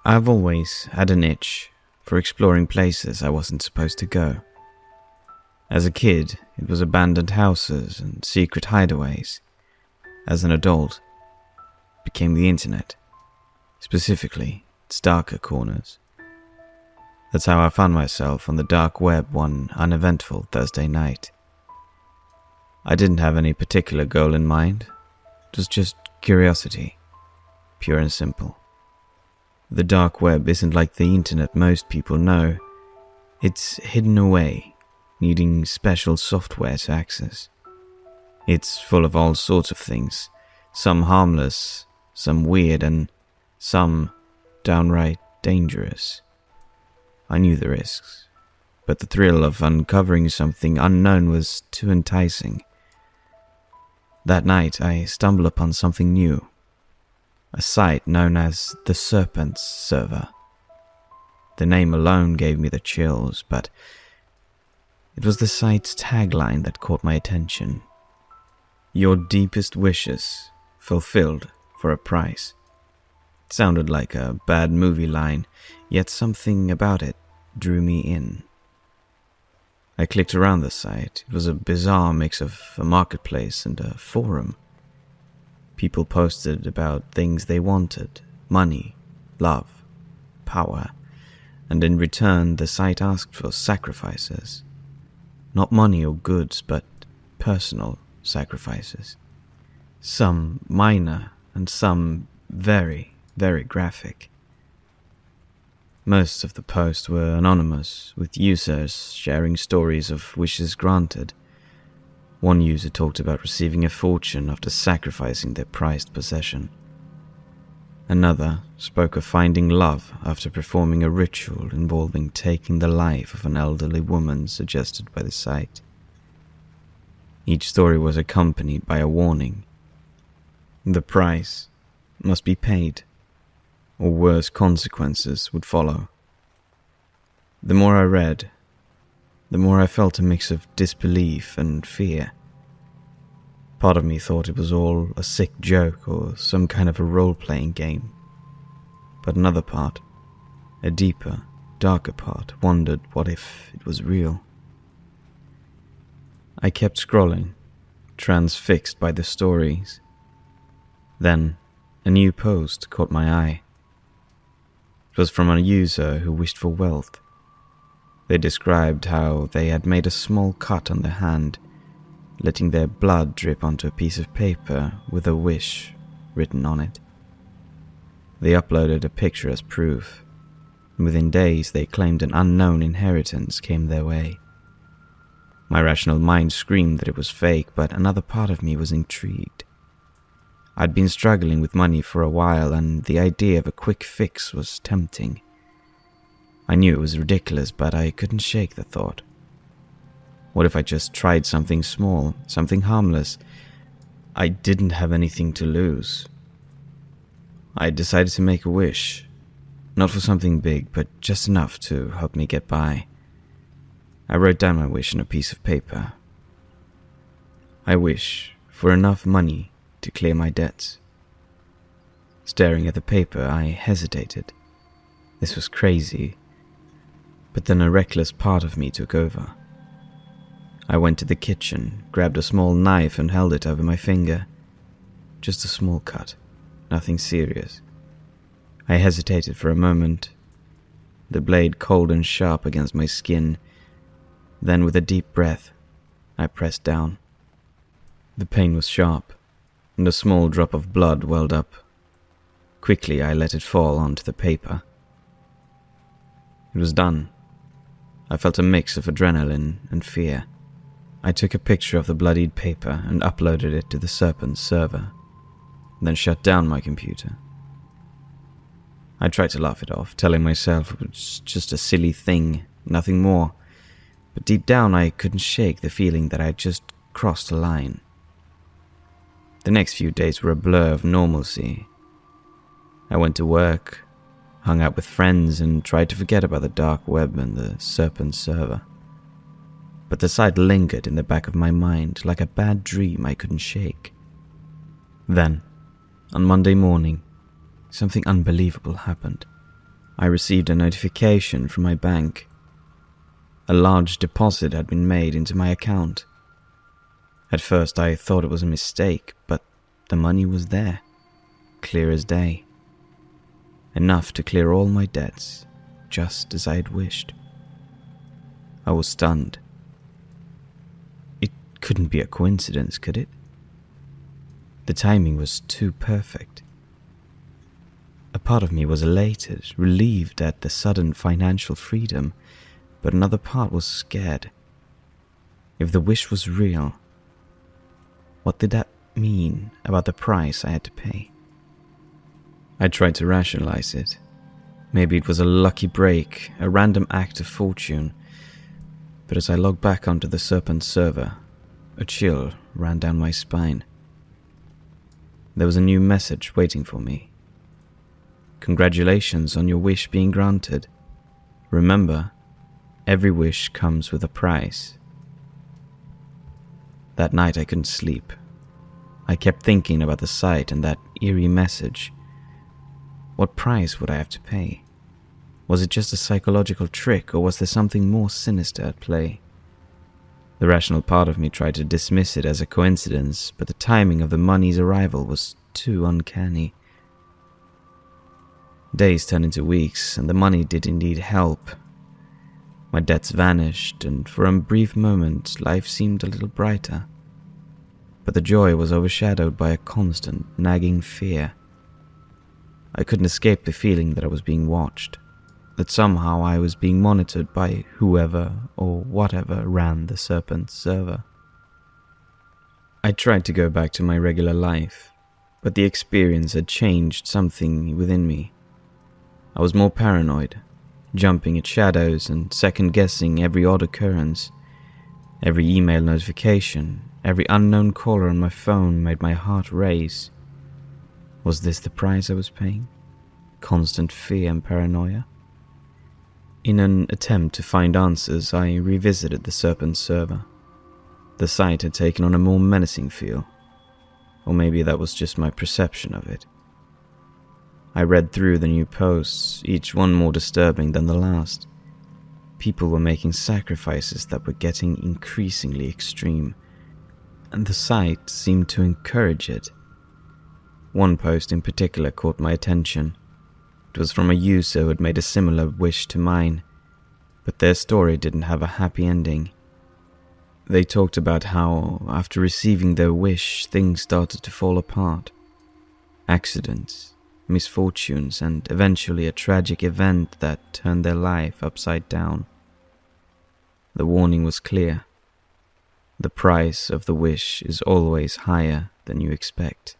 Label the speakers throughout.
Speaker 1: I've always had an itch for exploring places I wasn't supposed to go. As a kid, it was abandoned houses and secret hideaways. As an adult, it became the internet, specifically its darker corners. That's how I found myself on the dark web one uneventful Thursday night. I didn't have any particular goal in mind. It was just curiosity, pure and simple. The dark web isn't like the internet most people know. It's hidden away, needing special software to access. It's full of all sorts of things, some harmless, some weird, and some downright dangerous. I knew the risks, but the thrill of uncovering something unknown was too enticing. That night, I stumbled upon something new. A site known as the Serpents Server. The name alone gave me the chills, but it was the site's tagline that caught my attention. Your deepest wishes fulfilled for a price. It sounded like a bad movie line, yet something about it drew me in. I clicked around the site. It was a bizarre mix of a marketplace and a forum. People posted about things they wanted: money, love, power, and in return the site asked for sacrifices. Not money or goods, but personal sacrifices. Some minor and some very, very graphic. Most of the posts were anonymous, with users sharing stories of wishes granted. One user talked about receiving a fortune after sacrificing their prized possession. Another spoke of finding love after performing a ritual involving taking the life of an elderly woman suggested by the site. Each story was accompanied by a warning. The price must be paid, or worse consequences would follow. The more I read, the more I felt a mix of disbelief and fear. Part of me thought it was all a sick joke or some kind of a role-playing game. But another part, a deeper, darker part, wondered what if it was real. I kept scrolling, transfixed by the stories. Then, a new post caught my eye. It was from a user who wished for wealth. They described how they had made a small cut on their hand, letting their blood drip onto a piece of paper with a wish written on it. They uploaded a picture as proof, and within days they claimed an unknown inheritance came their way. My rational mind screamed that it was fake, but another part of me was intrigued. I'd been struggling with money for a while, and the idea of a quick fix was tempting. I knew it was ridiculous, but I couldn't shake the thought. What if I just tried something small, something harmless? I didn't have anything to lose. I decided to make a wish. Not for something big, but just enough to help me get by. I wrote down my wish on a piece of paper. I wish for enough money to clear my debts. Staring at the paper, I hesitated. This was crazy. But then a reckless part of me took over. I went to the kitchen, grabbed a small knife and held it over my finger. Just a small cut, nothing serious. I hesitated for a moment, the blade cold and sharp against my skin. Then with a deep breath, I pressed down. The pain was sharp, and a small drop of blood welled up. Quickly I let it fall onto the paper. It was done. I felt a mix of adrenaline and fear. I took a picture of the bloodied paper and uploaded it to the Serpents server, then shut down my computer. I tried to laugh it off, telling myself it was just a silly thing, nothing more, but deep down I couldn't shake the feeling that I had just crossed a line. The next few days were a blur of normalcy. I went to work, hung out with friends, and tried to forget about the dark web and the Serpents server. But the sight lingered in the back of my mind like a bad dream I couldn't shake. Then, on Monday morning, something unbelievable happened. I received a notification from my bank. A large deposit had been made into my account. At first I thought it was a mistake, but the money was there, clear as day. Enough to clear all my debts, just as I had wished. I was stunned. It couldn't be a coincidence, could it? The timing was too perfect. A part of me was elated, relieved at the sudden financial freedom, but another part was scared. If the wish was real, what did that mean about the price I had to pay? I tried to rationalize it. Maybe it was a lucky break, a random act of fortune. But as I logged back onto the Serpent server, a chill ran down my spine. There was a new message waiting for me. Congratulations on your wish being granted. Remember, every wish comes with a price. That night I couldn't sleep. I kept thinking about the site and that eerie message. What price would I have to pay? Was it just a psychological trick, or was there something more sinister at play? The rational part of me tried to dismiss it as a coincidence, but the timing of the money's arrival was too uncanny. Days turned into weeks, and the money did indeed help. My debts vanished, and for a brief moment life seemed a little brighter. But the joy was overshadowed by a constant, nagging fear. I couldn't escape the feeling that I was being watched, that somehow I was being monitored by whoever or whatever ran the Serpent server. I tried to go back to my regular life, but the experience had changed something within me. I was more paranoid, jumping at shadows and second-guessing every odd occurrence. Every email notification, every unknown caller on my phone made my heart race. Was this the price I was paying? Constant fear and paranoia? In an attempt to find answers, I revisited the Serpent server. The site had taken on a more menacing feel, or maybe that was just my perception of it. I read through the new posts, each one more disturbing than the last. People were making sacrifices that were getting increasingly extreme, and the site seemed to encourage it. One post in particular caught my attention. It was from a user who had made a similar wish to mine, but their story didn't have a happy ending. They talked about how, after receiving their wish, things started to fall apart. Accidents, misfortunes, and eventually a tragic event that turned their life upside down. The warning was clear. The price of the wish is always higher than you expect.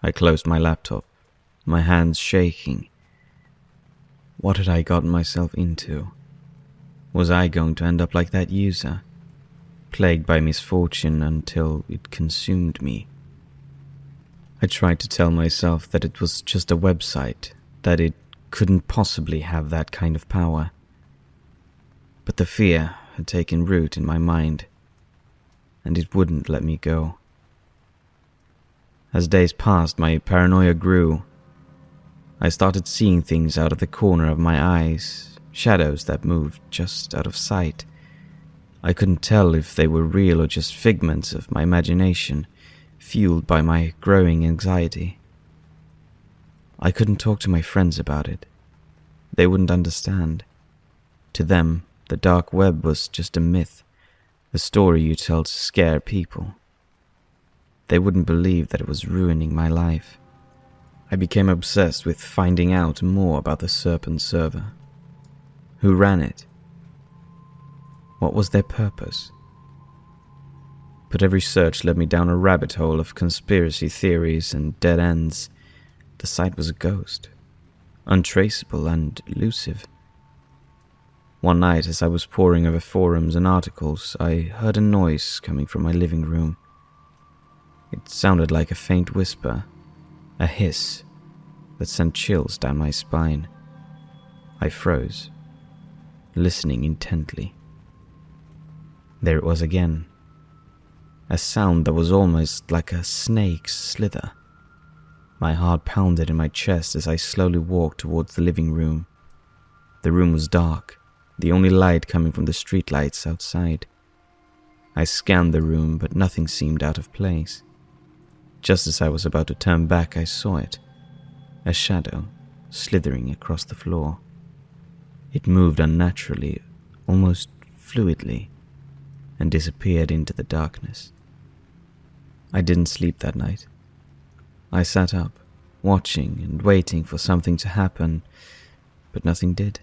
Speaker 1: I closed my laptop, my hands shaking. What had I gotten myself into? Was I going to end up like that user, plagued by misfortune until it consumed me? I tried to tell myself that it was just a website, that it couldn't possibly have that kind of power. But the fear had taken root in my mind, and it wouldn't let me go. As days passed, my paranoia grew. I started seeing things out of the corner of my eyes, shadows that moved just out of sight. I couldn't tell if they were real or just figments of my imagination, fueled by my growing anxiety. I couldn't talk to my friends about it. They wouldn't understand. To them, the dark web was just a myth, a story you tell to scare people. They wouldn't believe that it was ruining my life. I became obsessed with finding out more about the Serpent server. Who ran it? What was their purpose? But every search led me down a rabbit hole of conspiracy theories and dead ends. The site was a ghost, untraceable and elusive. One night, as I was poring over forums and articles, I heard a noise coming from my living room. It sounded like a faint whisper, a hiss that sent chills down my spine. I froze, listening intently. There it was again, a sound that was almost like a snake's slither. My heart pounded in my chest as I slowly walked towards the living room. The room was dark, the only light coming from the streetlights outside. I scanned the room, but nothing seemed out of place. Just as I was about to turn back, I saw it, a shadow slithering across the floor. It moved unnaturally, almost fluidly, and disappeared into the darkness. I didn't sleep that night. I sat up, watching and waiting for something to happen, but nothing did.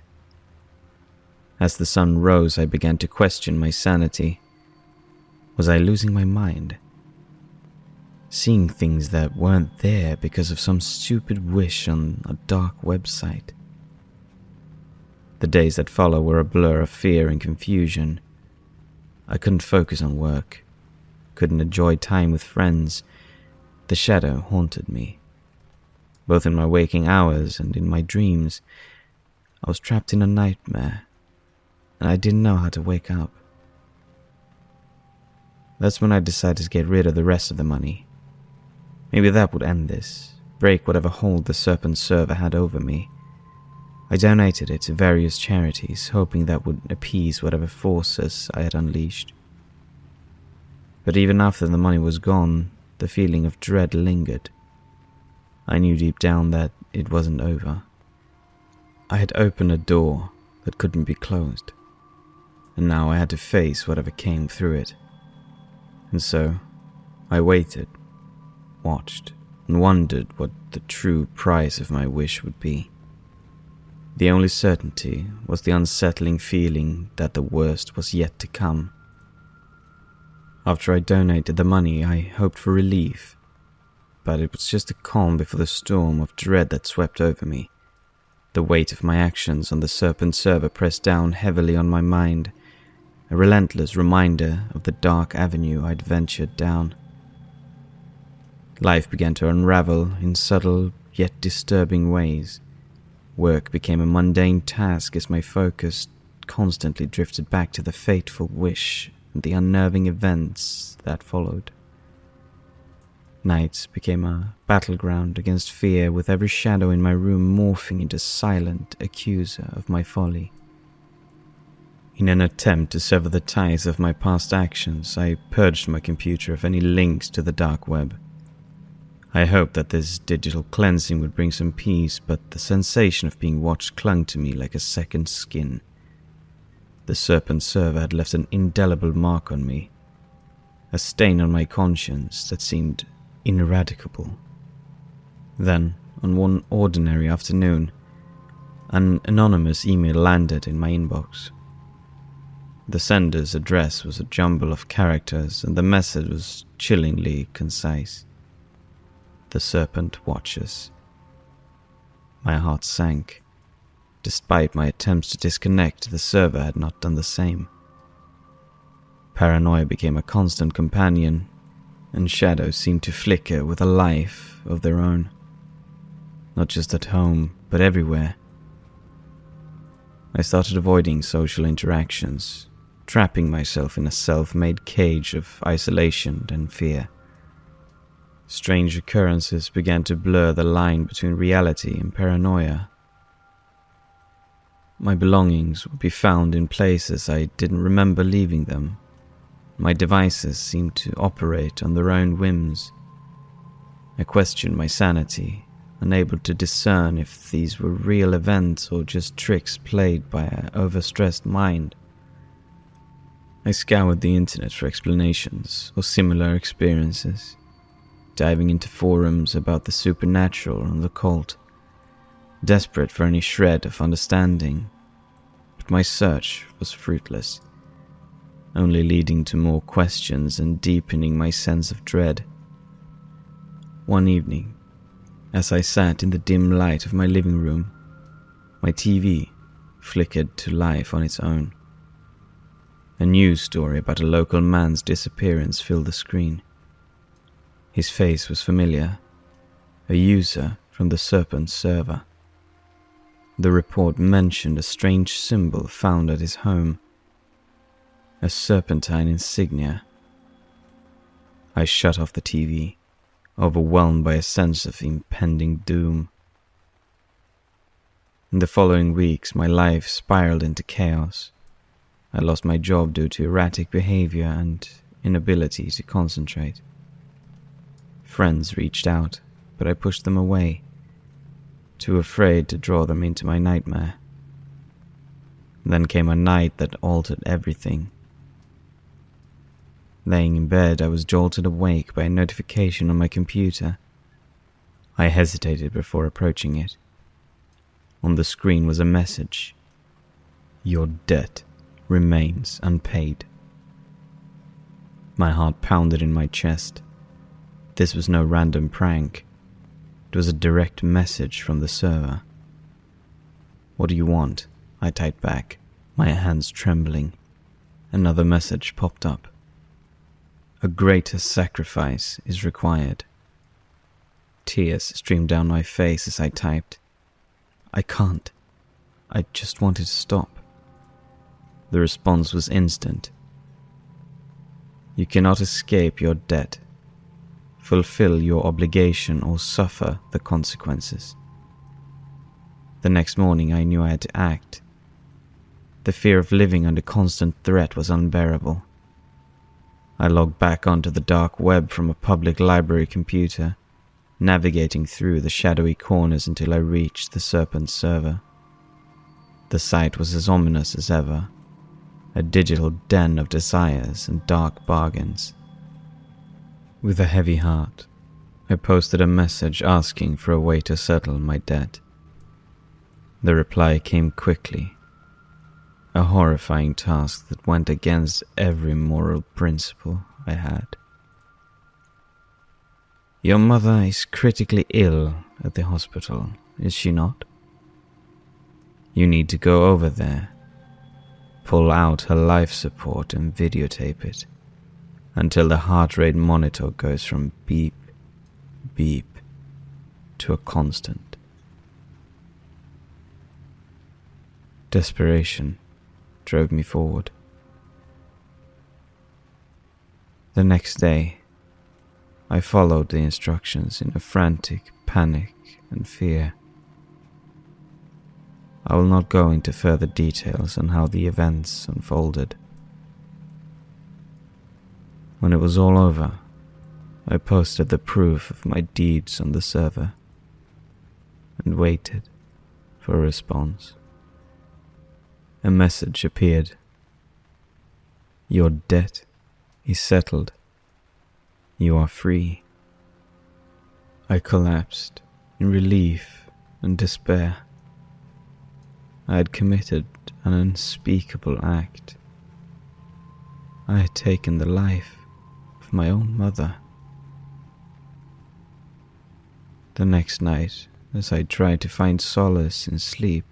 Speaker 1: As the sun rose, I began to question my sanity. Was I losing my mind? Seeing things that weren't there because of some stupid wish on a dark website. The days that followed were a blur of fear and confusion. I couldn't focus on work, couldn't enjoy time with friends. The shadow haunted me. Both in my waking hours and in my dreams, I was trapped in a nightmare, and I didn't know how to wake up. That's when I decided to get rid of the rest of the money. Maybe that would end this, break whatever hold the Serpent Server had over me. I donated it to various charities, hoping that would appease whatever forces I had unleashed. But even after the money was gone, the feeling of dread lingered. I knew deep down that it wasn't over. I had opened a door that couldn't be closed, and now I had to face whatever came through it. And so, I waited, watched, and wondered what the true price of my wish would be. The only certainty was the unsettling feeling that the worst was yet to come. After I donated the money, I hoped for relief, but it was just a calm before the storm of dread that swept over me. The weight of my actions on the Serpent Server pressed down heavily on my mind, a relentless reminder of the dark avenue I'd ventured down. Life began to unravel in subtle yet disturbing ways. Work became a mundane task as my focus constantly drifted back to the fateful wish and the unnerving events that followed. Nights became a battleground against fear, with every shadow in my room morphing into silent accuser of my folly. In an attempt to sever the ties of my past actions, I purged my computer of any links to the dark web. I hoped that this digital cleansing would bring some peace, but the sensation of being watched clung to me like a second skin. The Serpent Server had left an indelible mark on me, a stain on my conscience that seemed ineradicable. Then, on one ordinary afternoon, an anonymous email landed in my inbox. The sender's address was a jumble of characters, and the message was chillingly concise. The Serpent watches. My heart sank. Despite my attempts to disconnect, the server had not done the same. Paranoia became a constant companion, and shadows seemed to flicker with a life of their own. Not just at home, but everywhere. I started avoiding social interactions, trapping myself in a self-made cage of isolation and fear. Strange occurrences began to blur the line between reality and paranoia. My belongings would be found in places I didn't remember leaving them. My devices seemed to operate on their own whims. I questioned my sanity, unable to discern if these were real events or just tricks played by an overstressed mind. I scoured the internet for explanations or similar experiences, diving into forums about the supernatural and the occult, desperate for any shred of understanding. But my search was fruitless, only leading to more questions and deepening my sense of dread. One evening, as I sat in the dim light of my living room, my TV flickered to life on its own. A news story about a local man's disappearance filled the screen. His face was familiar, a user from the Serpent Server. The report mentioned a strange symbol found at his home, a serpentine insignia. I shut off the TV, overwhelmed by a sense of impending doom. In the following weeks, my life spiraled into chaos. I lost my job due to erratic behavior and inability to concentrate. Friends reached out, but I pushed them away, too afraid to draw them into my nightmare. Then came a night that altered everything. Laying in bed, I was jolted awake by a notification on my computer. I hesitated before approaching it. On the screen was a message. Your debt remains unpaid. My heart pounded in my chest. This was no random prank. It was a direct message from the server. What do you want? I typed back, my hands trembling. Another message popped up. A greater sacrifice is required. Tears streamed down my face as I typed. I can't. I just wanted to stop. The response was instant. You cannot escape your debt. Fulfill your obligation or suffer the consequences. The next morning I knew I had to act. The fear of living under constant threat was unbearable. I logged back onto the dark web from a public library computer, navigating through the shadowy corners until I reached the Serpent server. The site was as ominous as ever, a digital den of desires and dark bargains. With a heavy heart, I posted a message asking for a way to settle my debt. The reply came quickly, a horrifying task that went against every moral principle I had. Your mother is critically ill at the hospital, is she not? You need to go over there, pull out her life support and videotape it until the heart rate monitor goes from beep, beep to a constant. Desperation drove me forward. The next day, I followed the instructions in a frantic panic and fear. I will not go into further details on how the events unfolded. When it was all over, I posted the proof of my deeds on the server and waited for a response. A message appeared. Your debt is settled. You are free. I collapsed in relief and despair. I had committed an unspeakable act. I had taken the life of my own mother. The next night, as I tried to find solace in sleep,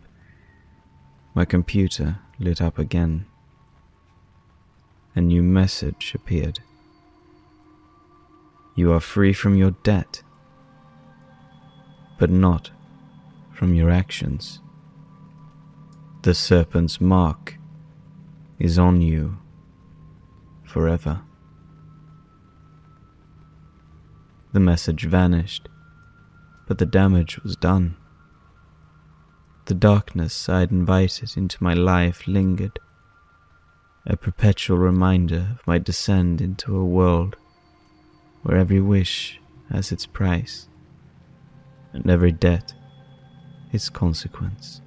Speaker 1: my computer lit up again. A new message appeared. You are free from your debt, but not from your actions. The serpent's mark is on you forever. The message vanished, but the damage was done. The darkness I had invited into my life lingered, a perpetual reminder of my descent into a world where every wish has its price and every debt its consequence.